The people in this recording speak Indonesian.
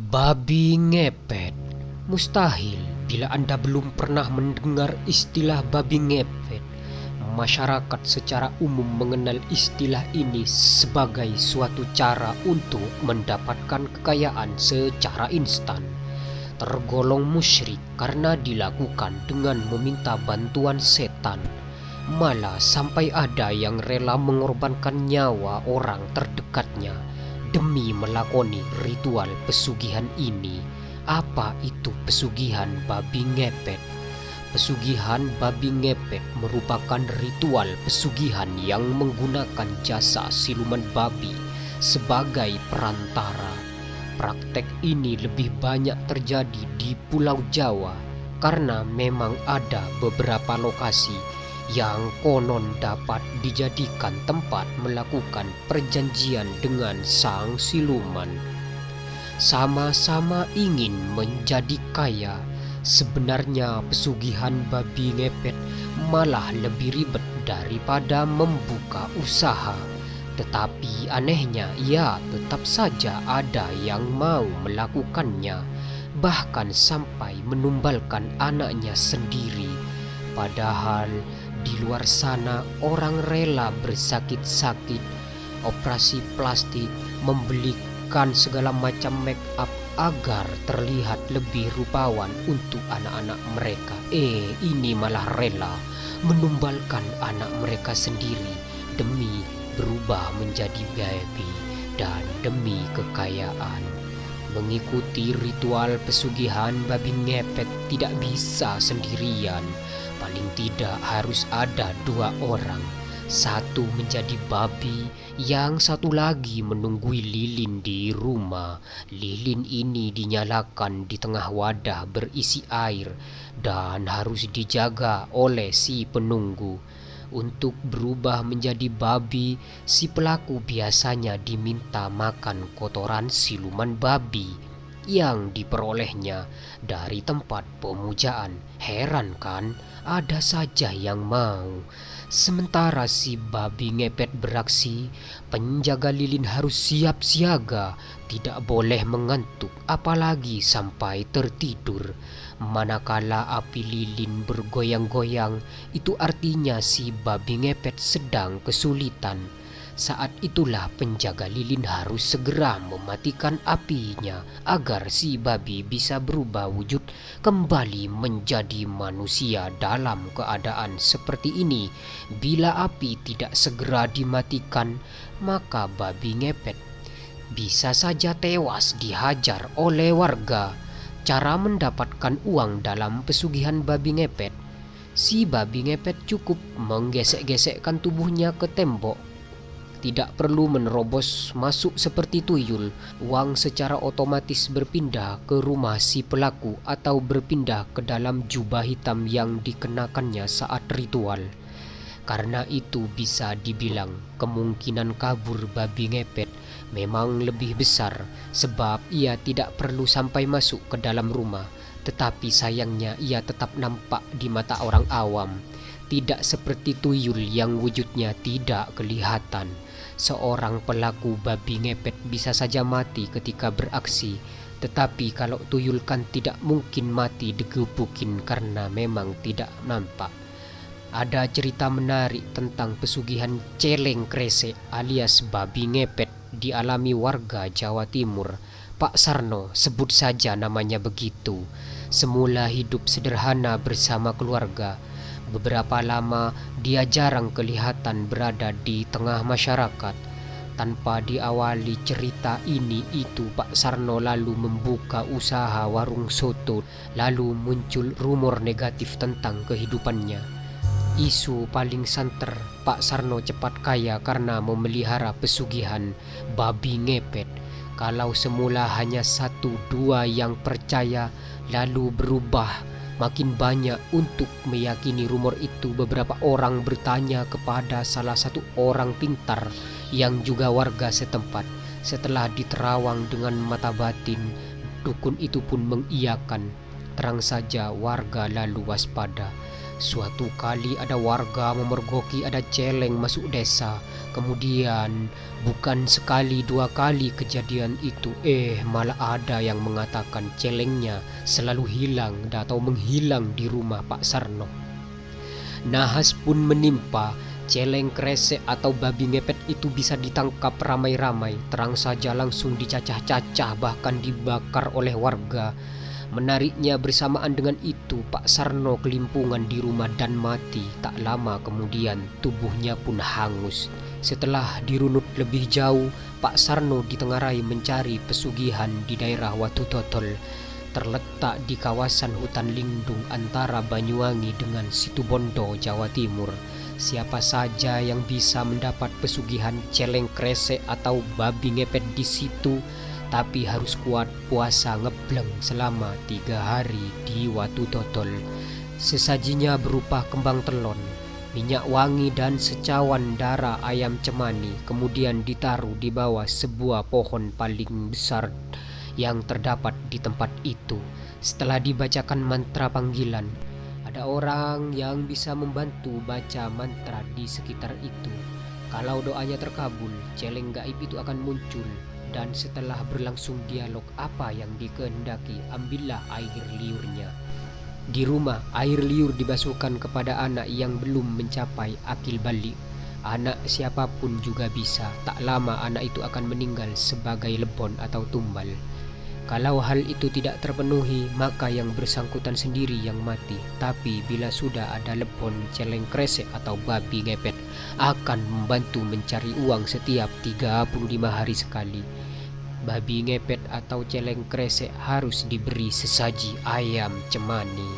Babi ngepet. Mustahil bila Anda belum pernah mendengar istilah babi ngepet. Masyarakat secara umum mengenal istilah ini sebagai suatu cara untuk mendapatkan kekayaan secara instan. Tergolong musyrik karena dilakukan dengan meminta bantuan setan. Malah sampai ada yang rela mengorbankan nyawa orang terdekatnya demi melakoni ritual pesugihan ini. Apa itu pesugihan babi ngepet? Pesugihan babi ngepet merupakan ritual pesugihan yang menggunakan jasa siluman babi sebagai perantara. Praktek ini lebih banyak terjadi di Pulau Jawa karena memang ada beberapa lokasi yang konon dapat dijadikan tempat melakukan perjanjian dengan sang siluman. Sama-sama ingin menjadi kaya, sebenarnya pesugihan babi ngepet malah lebih ribet daripada membuka usaha. Tetapi anehnya ya tetap saja ada yang mau melakukannya, bahkan sampai menumbalkan anaknya sendiri. Padahal di luar sana orang rela bersakit-sakit, operasi plastik, membelikan segala macam make up agar terlihat lebih rupawan untuk anak-anak mereka. Ini malah rela menumbalkan anak mereka sendiri demi berubah menjadi babi dan demi kekayaan. Mengikuti ritual pesugihan babi ngepet tidak bisa sendirian. Paling tidak harus ada 2 orang. Satu menjadi babi, yang satu lagi menunggui lilin di rumah. Lilin ini dinyalakan di tengah wadah berisi air dan harus dijaga oleh si penunggu. Untuk berubah menjadi babi, si pelaku biasanya diminta makan kotoran siluman babi yang diperolehnya dari tempat pemujaan. Heran kan, ada saja yang mau. Sementara si babi ngepet beraksi, penjaga lilin harus siap siaga, tidak boleh mengantuk apalagi sampai tertidur. Manakala api lilin bergoyang-goyang, itu artinya si babi ngepet sedang kesulitan. Saat itulah penjaga lilin harus segera mematikan apinya agar si babi bisa berubah wujud kembali menjadi manusia. Dalam keadaan seperti ini, bila api tidak segera dimatikan, maka babi ngepet bisa saja tewas dihajar oleh warga. Cara mendapatkan uang dalam pesugihan babi ngepet, si babi ngepet cukup menggesek-gesekkan tubuhnya ke tembok. Tidak perlu menerobos masuk seperti tuyul. Uang secara otomatis berpindah ke rumah si pelaku atau berpindah ke dalam jubah hitam yang dikenakannya saat ritual. Karena itu bisa dibilang kemungkinan kabur babi ngepet memang lebih besar, sebab ia tidak perlu sampai masuk ke dalam rumah. Tetapi sayangnya ia tetap nampak di mata orang awam. Tidak seperti tuyul yang wujudnya tidak kelihatan. Seorang pelaku babi ngepet bisa saja mati ketika beraksi, tetapi kalau tuyul kan tidak mungkin mati digebukin karena memang tidak nampak. Ada cerita menarik tentang pesugihan celeng kresek alias babi ngepet dialami warga Jawa Timur. Pak Sarno, sebut saja namanya begitu. Semula hidup sederhana bersama keluarga. Beberapa lama dia jarang kelihatan berada di tengah masyarakat. Tanpa diawali cerita ini itu, Pak Sarno lalu membuka usaha warung soto. Lalu muncul rumor negatif tentang kehidupannya. Isu paling santer, Pak Sarno cepat kaya karena memelihara pesugihan babi ngepet. Kalau semula hanya 1-2 yang percaya, lalu berubah makin banyak untuk meyakini rumor itu. Beberapa orang bertanya kepada salah satu orang pintar yang juga warga setempat. Setelah diterawang dengan mata batin, dukun itu pun mengiyakan. Terang saja warga lalu waspada. Suatu kali ada warga memergoki ada celeng masuk desa. Kemudian bukan sekali dua kali kejadian itu, malah ada yang mengatakan celengnya selalu hilang atau menghilang di rumah Pak Sarno. Nahas pun menimpa. Celeng kresek atau babi ngepet itu bisa ditangkap ramai-ramai, terang saja langsung dicacah-cacah bahkan dibakar oleh warga. Menariknya bersamaan dengan itu Pak Sarno kelimpungan di rumah dan mati. Tak lama kemudian tubuhnya pun hangus. Setelah dirunut lebih jauh, Pak Sarno ditengarai mencari pesugihan di daerah Watu Totol. Terletak di kawasan hutan lindung antara Banyuwangi dengan Situbondo, Jawa Timur. Siapa saja yang bisa mendapat pesugihan celeng kresek atau babi ngepet di situ, tapi harus kuat puasa ngebleng selama 3 hari di Watu Totol. Sesajinya berupa kembang telon, minyak wangi dan secawan darah ayam cemani, kemudian ditaruh di bawah sebuah pohon paling besar yang terdapat di tempat itu. Setelah dibacakan mantra panggilan, ada orang yang bisa membantu baca mantra di sekitar itu. Kalau doanya terkabul, celeng gaib itu akan muncul. Dan setelah berlangsung dialog apa yang dikehendaki, ambillah air liurnya. Di rumah, air liur dibasuhkan kepada anak yang belum mencapai akil balik. Anak siapapun juga bisa. Tak lama anak itu akan meninggal sebagai lebon atau tumbal. Kalau hal itu tidak terpenuhi, maka yang bersangkutan sendiri yang mati. Tapi bila sudah ada lebon, celeng kresek atau babi ngepet, akan membantu mencari uang setiap 35 hari sekali. Babi ngepet atau celeng kresek harus diberi sesaji ayam cemani.